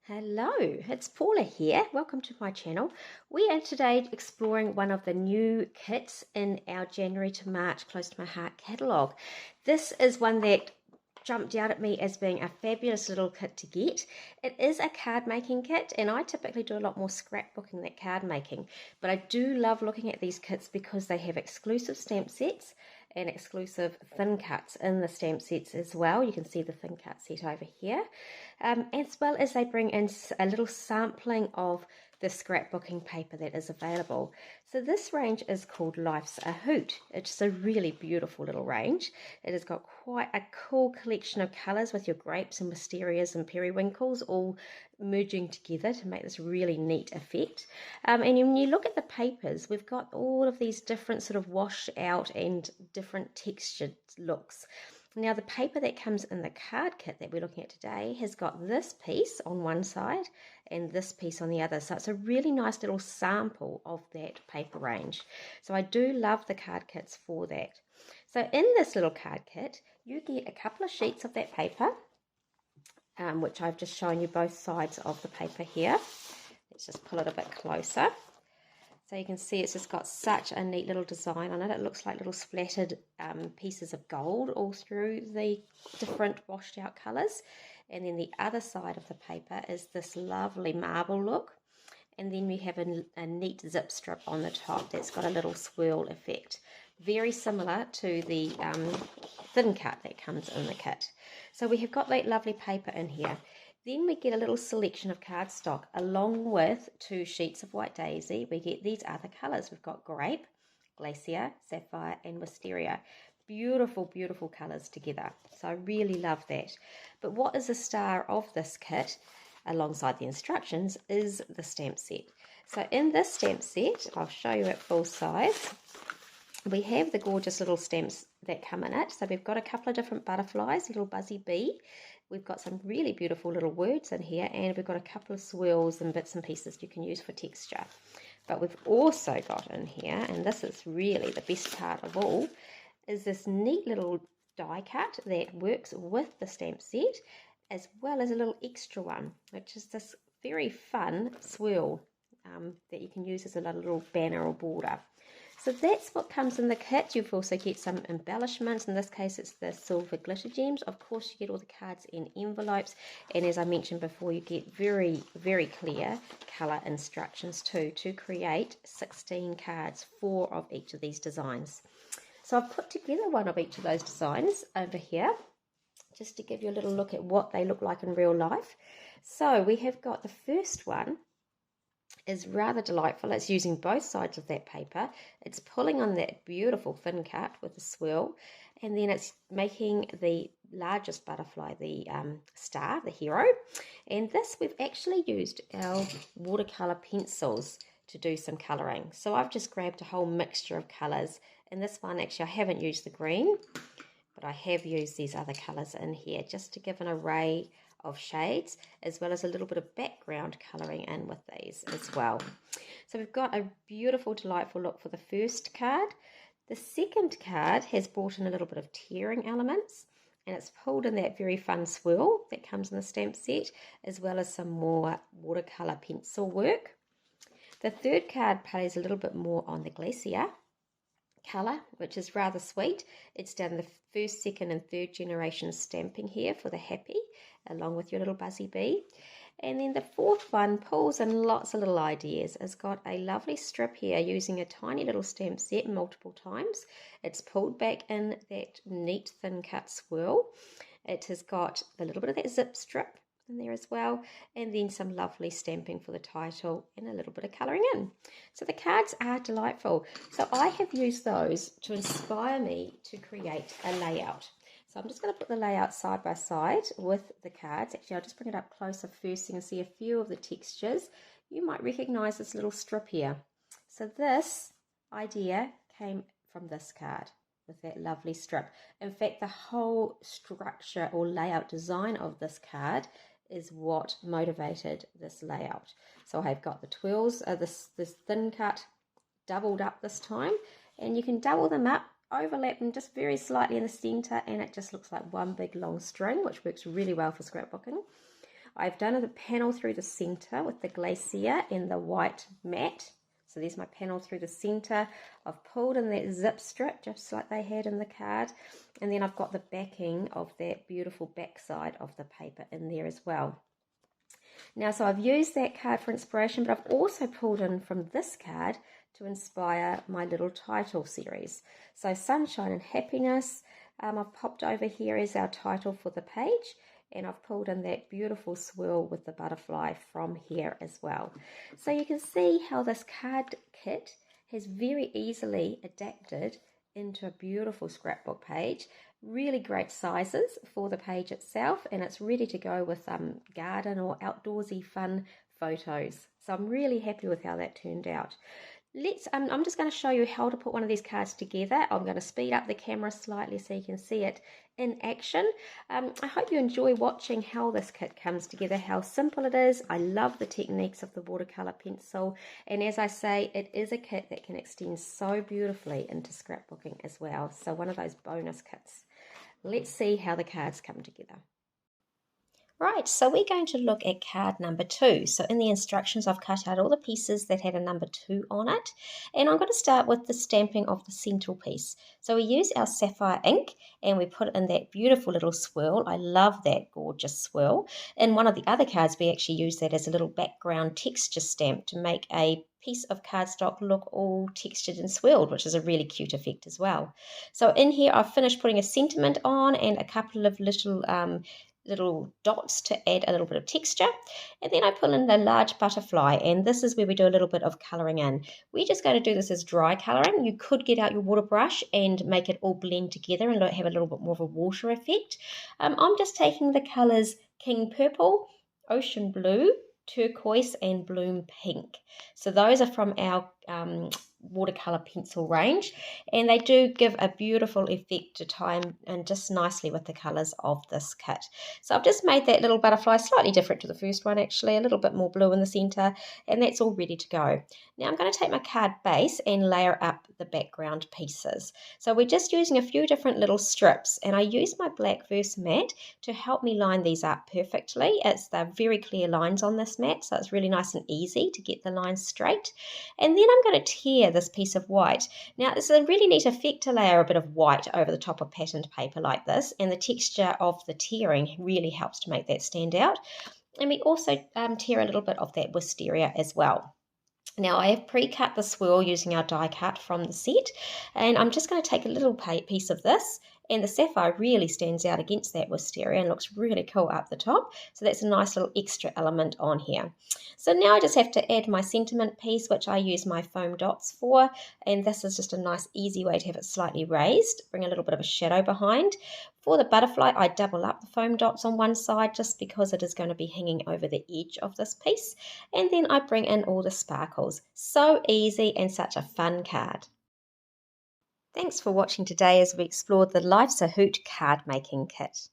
Hello, it's Paula here. Welcome to my channel. We are today exploring one of the new kits in our January to March Close to My Heart catalogue. This is one that jumped out at me as being a fabulous little kit to get. It is a card making kit, and I typically do a lot more scrapbooking than card making, but I do love looking at these kits because they have exclusive stamp sets and exclusive thin cuts in the stamp sets as well. You can see the thin cut set over here, as well as they bring in a little sampling of the scrapbooking paper that is available. So this range is called Life's a Hoot. It's a really beautiful little range. It has got quite a cool collection of colours with your grapes and wisterias and periwinkles all merging together to make this really neat effect. And when you look at the papers, we've got all of these different sort of washed out and different textured looks. Now the paper that comes in the card kit that we're looking at today has got this piece on one side and this piece on the other. So it's a really nice little sample of that paper range. So I do love the card kits for that. So in this little card kit, you get a couple of sheets of that paper, which I've just shown you both sides of the paper here. Let's just pull it a bit closer. So you can see it's just got such a neat little design on it. It looks like little splattered pieces of gold all through the different washed out colours. And then the other side of the paper is this lovely marble look. And then we have a neat zip strip on the top that's got a little swirl effect. Very similar to the thin cut that comes in the kit. So we have got that lovely paper in here. Then we get a little selection of cardstock along with 2 sheets of white daisy. We get these other colours. We've got grape, glacier, sapphire and wisteria. Beautiful, beautiful colours together. So I really love that. But what is the star of this kit alongside the instructions is the stamp set. So in this stamp set, I'll show you at full size, we have the gorgeous little stamps that come in it. So we've got a couple of different butterflies, little buzzy bee. We've got some really beautiful little words in here, and we've got a couple of swirls and bits and pieces you can use for texture. But we've also got in here, and this is really the best part of all, is this neat little die cut that works with the stamp set, as well as a little extra one, which is this very fun swirl that you can use as a little banner or border. So that's what comes in the kit. You also get some embellishments. In this case, it's the silver glitter gems. Of course, you get all the cards in envelopes. And as I mentioned before, you get very, very clear colour instructions too to create 16 cards, 4 of each of these designs. So I've put together one of each of those designs over here, just to give you a little look at what they look like in real life. So we have got the first one is rather delightful. It's using both sides of that paper. It's pulling on that beautiful thin cut with the swirl, and then it's making the largest butterfly, the star, the hero. And this, we've actually used our watercolor pencils to do some coloring. So I've just grabbed a whole mixture of colors. In this one, actually, I haven't used the green, but I have used these other colors in here just to give an array of shades, as well as a little bit of background colouring in with these as well. So we've got a beautiful, delightful look for the first card. The second card has brought in a little bit of tearing elements, and it's pulled in that very fun swirl that comes in the stamp set, as well as some more watercolour pencil work. The third card plays a little bit more on the glacier colour, which is rather sweet. It's done the first, second and third generation stamping here for the happy, along with your little buzzy bee. And then the fourth one pulls in lots of little ideas. It's got a lovely strip here using a tiny little stamp set multiple times. It's pulled back in that neat thin cut swirl. It has got a little bit of that zip strip in there as well, and then some lovely stamping for the title and a little bit of colouring in. So the cards are delightful. So I have used those to inspire me to create a layout. So I'm just going to put the layout side by side with the cards. Actually, I'll just bring it up closer first so you can see a few of the textures. You might recognise this little strip here. So this idea came from this card with that lovely strip. In fact, the whole structure or layout design of this card is what motivated this layout. So I've got the twirls, this thin cut doubled up this time, and you can double them up, overlap them just very slightly in the center, and it just looks like one big long string, which works really well for scrapbooking. I've done a panel through the center with the glacier and the white mat. So there's my panel through the center. I've pulled in that zip strip just like they had in the card. And then I've got the backing of that beautiful backside of the paper in there as well. Now, so I've used that card for inspiration, but I've also pulled in from this card to inspire my little title series. So Sunshine and Happiness, I've popped over here as our title for the page, and I've pulled in that beautiful swirl with the butterfly from here as well. So you can see how this card kit has very easily adapted into a beautiful scrapbook page. Really great sizes for the page itself, and it's ready to go with garden or outdoorsy fun photos. So I'm really happy with how that turned out. I'm just going to show you how to put one of these cards together. I'm going to speed up the camera slightly so you can see it in action. I hope you enjoy watching how this kit comes together, how simple it is. I love the techniques of the watercolor pencil, and as I say, it is a kit that can extend so beautifully into scrapbooking as well. So one of those bonus kits. Let's see how the cards come together. Right, so we're going to look at card number 2. So in the instructions, I've cut out all the pieces that had a number 2 on it. And I'm going to start with the stamping of the central piece. So we use our sapphire ink and we put in that beautiful little swirl. I love that gorgeous swirl. In one of the other cards, we actually use that as a little background texture stamp to make a piece of cardstock look all textured and swirled, which is a really cute effect as well. So in here, I've finished putting a sentiment on and a couple of little dots to add a little bit of texture, and then I pull in the large butterfly, and this is where we do a little bit of colouring in. We're just going to do this as dry colouring. You could get out your water brush and make it all blend together and have a little bit more of a water effect. I'm just taking the colours King Purple, Ocean Blue, Turquoise and Bloom Pink. So those are from our watercolor pencil range, and they do give a beautiful effect to tie in just nicely with the colors of this kit. So I've just made that little butterfly slightly different to the first one, actually a little bit more blue in the center, and that's all ready to go. Now I'm going to take my card base and layer up the background pieces. So we're just using a few different little strips, and I use my black verse mat to help me line these up perfectly. They're very clear lines on this mat, so it's really nice and easy to get the lines straight. And then I'm going to tear this piece of white. Now it's a really neat effect to layer a bit of white over the top of patterned paper like this, and the texture of the tearing really helps to make that stand out. And we also tear a little bit of that wisteria as well. Now I have pre-cut the swirl using our die cut from the set, and I'm just going to take a little piece of this, and the sapphire really stands out against that wisteria and looks really cool up the top. So that's a nice little extra element on here. So now I just have to add my sentiment piece, which I use my foam dots for, and this is just a nice easy way to have it slightly raised, bring a little bit of a shadow behind. For the butterfly, I double up the foam dots on one side just because it is going to be hanging over the edge of this piece, and then I bring in all the sparkles. So easy and such a fun card. Thanks for watching today as we explored the Life's a Hoot card making kit.